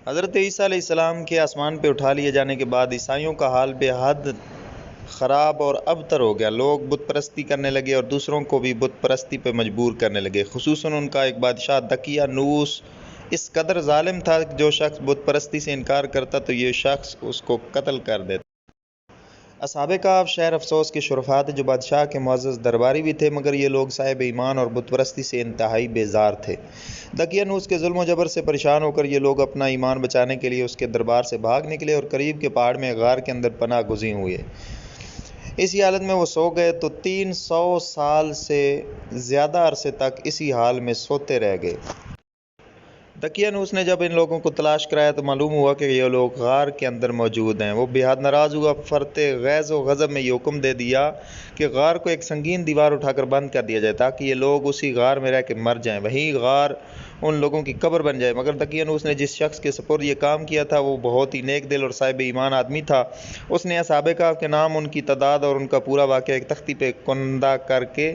حضرت عیسیٰ علیہ السلام کے آسمان پہ اٹھا لیے جانے کے بعد عیسائیوں کا حال بے حد خراب اور ابتر ہو گیا۔ لوگ بت پرستی کرنے لگے اور دوسروں کو بھی بت پرستی پہ مجبور کرنے لگے۔ خصوصاً ان کا ایک بادشاہ دقیانوس اس قدر ظالم تھا کہ جو شخص بت پرستی سے انکار کرتا تو یہ شخص اس کو قتل کر دیتا۔ اصحاب کہف شہر افسوس کے شرفاء تھے جو بادشاہ کے معزز درباری بھی تھے، مگر یہ لوگ صاحب ایمان اور بت پرستی سے انتہائی بیزار تھے۔ دقیانوس کے ظلم و جبر سے پریشان ہو کر یہ لوگ اپنا ایمان بچانے کے لیے اس کے دربار سے بھاگ نکلے اور قریب کے پہاڑ میں غار کے اندر پناہ گزین ہوئے۔ اسی حالت میں وہ سو گئے تو 300 سال سے زیادہ عرصے تک اسی حال میں سوتے رہ گئے۔ دقیانوس نے جب ان لوگوں کو تلاش کرایا تو معلوم ہوا کہ یہ لوگ غار کے اندر موجود ہیں۔ وہ بے حد ناراض ہوا، فرط غیظ و غضب میں یہ حکم دے دیا کہ غار کو ایک سنگین دیوار اٹھا کر بند کر دیا جائے تاکہ یہ لوگ اسی غار میں رہ کے مر جائیں، وہیں غار ان لوگوں کی قبر بن جائے۔ مگر دقیانوس نے جس شخص کے سپرد یہ کام کیا تھا وہ بہت ہی نیک دل اور صاحب ایمان آدمی تھا۔ اس نے اصحاب کہف کے نام، ان کی تعداد اور ان کا پورا واقعہ ایک تختی پہ کندہ کر کے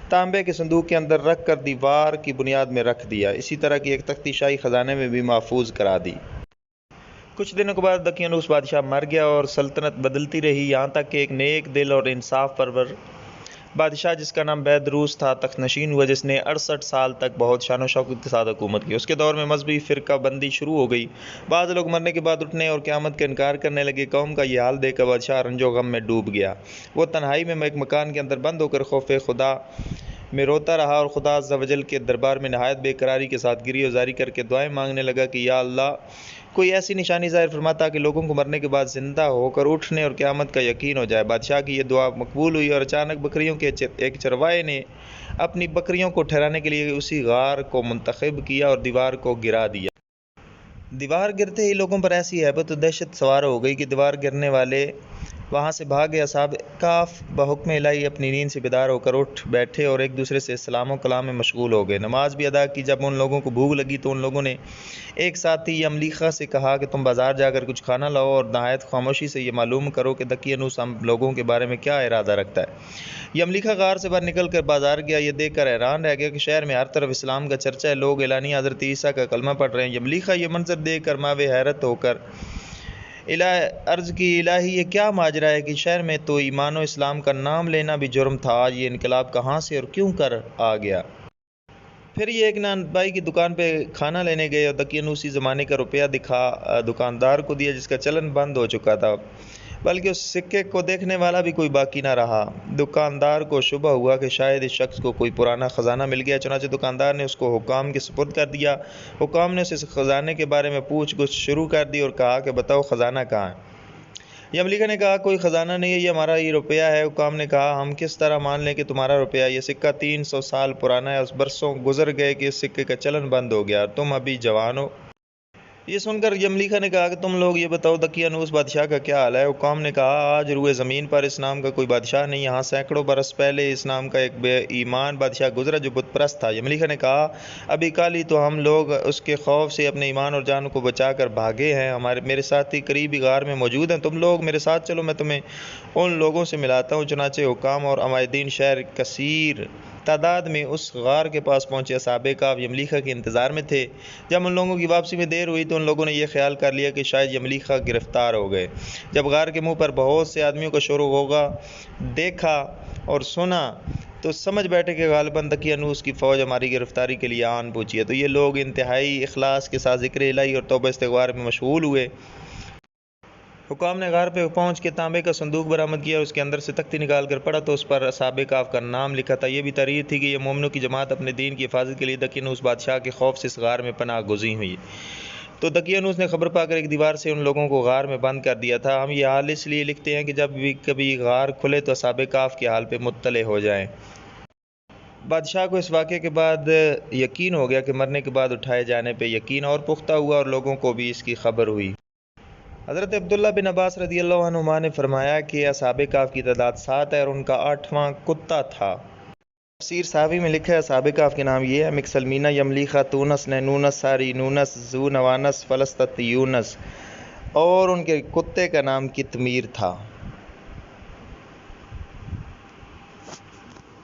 تانبے کے صندوق کے اندر رکھ کر دیوار کی بنیاد میں رکھ دیا۔ اسی طرح کی ایک تختی شاہی خزانے میں بھی محفوظ کرا دی۔ کچھ دنوں کے بعد دقیانوس بادشاہ مر گیا اور سلطنت بدلتی رہی، یہاں تک کہ ایک نیک دل اور انصاف پرور بادشاہ جس کا نام بیدروس تھا تخت نشین ہوا، جس نے 68 سال تک بہت شان و شوکت کے ساتھ حکومت کی۔ اس کے دور میں مذہبی فرقہ بندی شروع ہو گئی، بعض لوگ مرنے کے بعد اٹھنے اور قیامت کا انکار کرنے لگے۔ قوم کا یہ حال دیکھ کر بادشاہ رنج و غم میں ڈوب گیا۔ وہ تنہائی میں ایک مکان کے اندر بند ہو کر خوف خدا میں روتا رہا اور خدا عز و جل کے دربار میں نہایت بے قراری کے ساتھ گریہ وزاری کر کے دعائیں مانگنے لگا کہ یا اللہ کوئی ایسی نشانی ظاہر فرما تاکہ لوگوں کو مرنے کے بعد زندہ ہو کر اٹھنے اور قیامت کا یقین ہو جائے۔ بادشاہ کی یہ دعا مقبول ہوئی اور اچانک بکریوں کے ایک چرواہے نے اپنی بکریوں کو ٹھہرانے کے لیے اسی غار کو منتخب کیا اور دیوار کو گرا دیا۔ دیوار گرتے ہی لوگوں پر ایسی ہیبت و دہشت سوار ہو گئی کہ دیوار گرنے والے وہاں سے بھاگے۔ اصحاب کہف بحکم الہی اپنی نیند سے بیدار ہو کر اٹھ بیٹھے اور ایک دوسرے سے سلام و کلام میں مشغول ہو گئے۔ نماز بھی ادا کی۔ جب ان لوگوں کو بھوک لگی تو ان لوگوں نے ایک ساتھی یملیخا سے کہا کہ تم بازار جا کر کچھ کھانا لاؤ اور نہایت خاموشی سے یہ معلوم کرو کہ دقیانوس ہم لوگوں کے بارے میں کیا ارادہ رکھتا ہے۔ یملیخا غار سے باہر نکل کر بازار گیا۔ یہ دیکھ کر حیران رہ گیا کہ شہر میں ہر طرف اسلام کا چرچا ہے، لوگ اعلانیہ حضرت عیسیٰ کا کلمہ پڑھ رہے ہیں۔ یملیخا یہ منظر دیکھ کر ماوے حیرت ہو کر عرض کی الہی یہ کیا ماجرا ہے کہ شہر میں تو ایمان و اسلام کا نام لینا بھی جرم تھا، آج یہ انقلاب کہاں سے اور کیوں کر آ گیا؟ پھر یہ ایک نان بائی کی دکان پہ کھانا لینے گئے اور دقیانوسی زمانے کا روپیہ دکاندار کو دیا جس کا چلن بند ہو چکا تھا، بلکہ اس سکے کو دیکھنے والا بھی کوئی باقی نہ رہا۔ دکاندار کو شبہ ہوا کہ شاید اس شخص کو کوئی پرانا خزانہ مل گیا، چنانچہ دکاندار نے اس کو حکام کے سپرد کر دیا۔ حکام نے اس خزانے کے بارے میں پوچھ گچھ شروع کر دی اور کہا کہ بتاؤ خزانہ کہاں ہے؟ یملیخا نے کہا کوئی خزانہ نہیں ہے، یہ ہمارا ہی روپیہ ہے۔ حکام نے کہا ہم کس طرح مان لیں کہ تمہارا روپیہ؟ یہ سکہ 300 سال پرانا ہے، اس برسوں گزر گئے کہ اس سکے کا چلن بند ہو گیا اور تم ابھی جوان ہو۔ یہ سن کر یملیخا نے کہا کہ تم لوگ یہ بتاؤ دقیانوس بادشاہ کا کیا حال ہے؟ حکام نے کہا آج روئے زمین پر اس نام کا کوئی بادشاہ نہیں، یہاں سینکڑوں برس پہلے اس نام کا ایک بے ایمان بادشاہ گزرا جو بت پرست تھا۔ یملیخا نے کہا ابھی کل ہی تو ہم لوگ اس کے خوف سے اپنے ایمان اور جان کو بچا کر بھاگے ہیں، میرے ساتھی قریبی غار میں موجود ہیں، تم لوگ میرے ساتھ چلو، میں تمہیں ان لوگوں سے ملاتا ہوں۔ چنانچہ حکام اور عمائدین شہر کثیر تعداد میں اس غار کے پاس پہنچے۔ اصحاب کہف یملیخا کے انتظار میں تھے۔ جب ان لوگوں کی واپسی میں دیر ہوئی تو ان لوگوں نے یہ خیال کر لیا کہ شاید یملیخا گرفتار ہو گئے۔ جب غار کے منہ پر بہت سے آدمیوں کا شور و غوغا دیکھا اور سنا تو سمجھ بیٹھے کہ غالباً دقیانوس کی فوج ہماری گرفتاری کے لیے آن پہنچی ہے۔ تو یہ لوگ انتہائی اخلاص کے ساتھ ذکر الہی اور توبہ استغفار میں مشغول ہوئے۔ حکام نے غار پہ پہنچ کے تانبے کا صندوق برآمد کیا، اس کے اندر سے تختی نکال کر پڑھا تو اس پر اصحاب کہف کا نام لکھا تھا۔ یہ بھی تحریر تھی کہ یہ مومنوں کی جماعت اپنے دین کی حفاظت کے لیے دقیانوس بادشاہ کے خوف سے اس غار میں پناہ گزین ہوئی۔ تو دقیانوس نے خبر پا کر ایک دیوار سے ان لوگوں کو غار میں بند کر دیا تھا۔ ہم یہ حال اس لیے لکھتے ہیں کہ جب بھی کبھی غار کھلے تو اصحاب کہف کے حال پہ مطلع ہو جائیں۔ بادشاہ کو اس واقعے کے بعد یقین ہو گیا کہ مرنے کے بعد اٹھائے جانے پہ یقین اور پختہ ہوا اور لوگوں کو بھی اس کی خبر ہوئی۔ حضرت عبداللہ بن عباس رضی اللہ عنہما نے فرمایا کہ اصحاب کہف کی تعداد 7 ہے اور ان کا 8واں کتا تھا۔ تفسیر صحابی میں لکھا ہے اصحاب کہف کے نام یہ ہے: مکسلمینہ، یملیخا، تونس، نینونس، سارینونس، ذو نوانس، فلسطیونس، اور ان کے کتے کا نام کتمیر تھا۔